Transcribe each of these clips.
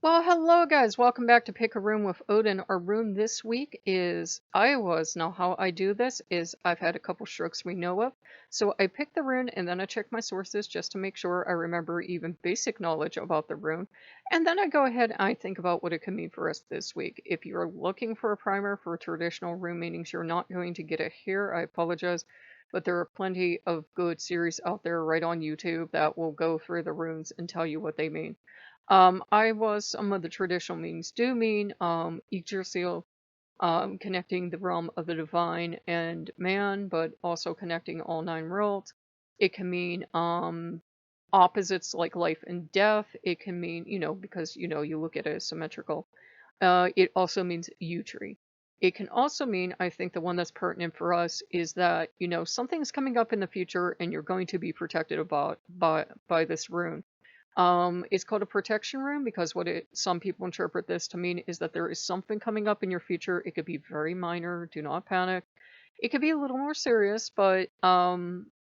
Well, hello guys, welcome back to Pick a Rune with Odin. Our rune this week is Iowa's. Now how I do this is I've had a couple strokes we know of. So I pick the rune and then I check my sources just to make sure I remember even basic knowledge about the rune. And then I go ahead and I think about what it can mean for us this week. If you're looking for a primer for traditional rune meanings, you're not going to get it here. I apologize. But there are plenty of good series out there right on YouTube that will go through the runes and tell you what they mean. Some of the traditional meanings do mean Yggdrasil, connecting the realm of the divine and man, but also connecting all nine worlds. It can mean opposites like life and death. It can mean, because you look at it as symmetrical. It also means yew tree. It can also mean, I think the one that's pertinent for us is that, something's coming up in the future and you're going to be protected about by this rune. It's called a protection rune because some people interpret this to mean is that there is something coming up in your future. It could be very minor, do not panic. It could be a little more serious, but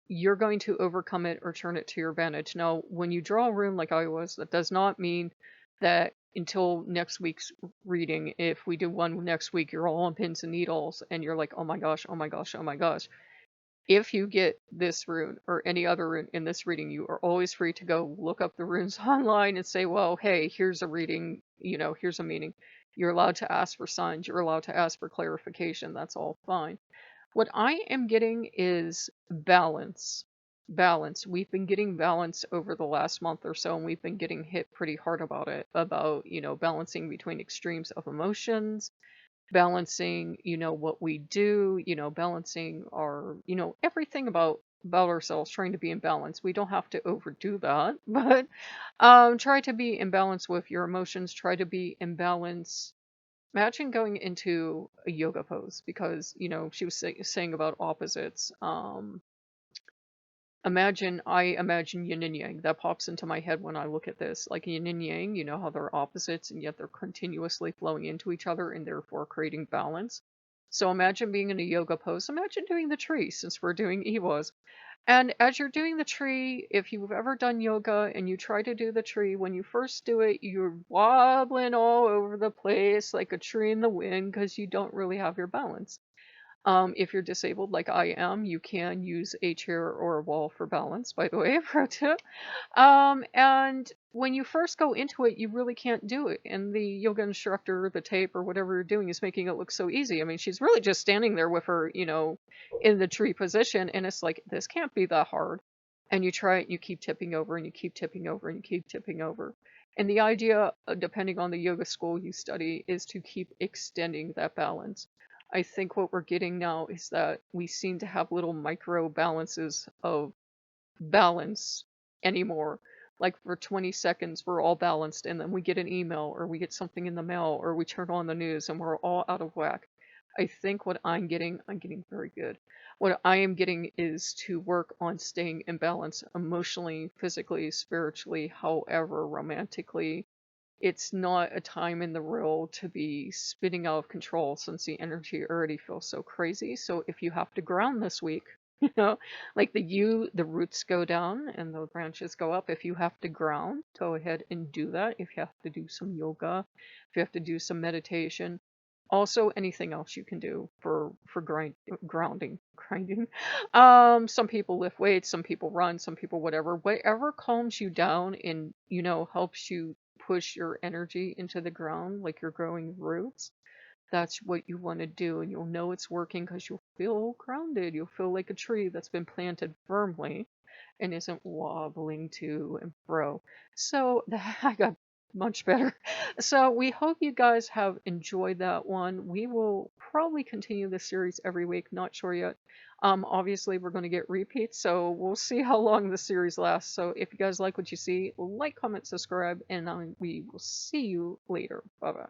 you're going to overcome it or turn it to your advantage. Now, when you draw a rune like I was, that does not mean that until next week's reading, if we do one next week, you're all on pins and needles and you're like, oh my gosh, oh my gosh, oh my gosh. If you get this rune or any other rune in this reading, you are always free to go look up the runes online and say, well, hey, here's a reading, here's a meaning. You're allowed to ask for signs. You're allowed to ask for clarification. That's all fine. What I am getting is balance. Balance. We've been getting balance over the last month or so, and we've been getting hit pretty hard about it, about, balancing between extremes of emotions, balancing, what we do, balancing our, everything about ourselves, trying to be in balance. We don't have to overdo that, but try to be in balance with your emotions, try to be in balance. Imagine going into a yoga pose because, she was saying about opposites. I imagine yin and yang. That pops into my head when I look at this. Like yin and yang, you know how they're opposites and yet they're continuously flowing into each other and therefore creating balance. So imagine being in a yoga pose. Imagine doing the tree since we're doing Iwas. And as you're doing the tree, if you've ever done yoga and you try to do the tree, when you first do it, you're wobbling all over the place like a tree in the wind because you don't really have your balance. If you're disabled like I am, you can use a chair or a wall for balance, by the way, pro tip. And when you first go into it, you really can't do it. And the yoga instructor, the tape or whatever you're doing is making it look so easy. I mean, she's really just standing there with her, in the tree position. And it's like, this can't be that hard. And you try it, you keep tipping over and you keep tipping over and you keep tipping over. And the idea, depending on the yoga school you study, is to keep extending that balance. I think what we're getting now is that we seem to have little micro balances of balance anymore. Like for 20 seconds, we're all balanced, and then we get an email or we get something in the mail or we turn on the news and we're all out of whack. I think what I'm getting very good. What I am getting is to work on staying in balance emotionally, physically, spiritually, however, romantically. It's not a time in the real to be spinning out of control since the energy already feels so crazy. So if you have to ground this week, like the roots go down and the branches go up. If you have to ground, go ahead and do that. If you have to do some yoga, if you have to do some meditation, also anything else you can do for grinding. Some people lift weights, some people run, some people whatever calms you down and helps you push your energy into the ground like you're growing roots. That's what you want to do, and you'll know it's working because you'll feel grounded. You'll feel like a tree that's been planted firmly and isn't wobbling to and fro. So I got much better. So we hope you guys have enjoyed that one. We will probably continue this series every week. Not sure yet. Obviously we're going to get repeats, so we'll see how long the series lasts. So if you guys like what you see, like, comment, subscribe, and we will see you later. Bye bye.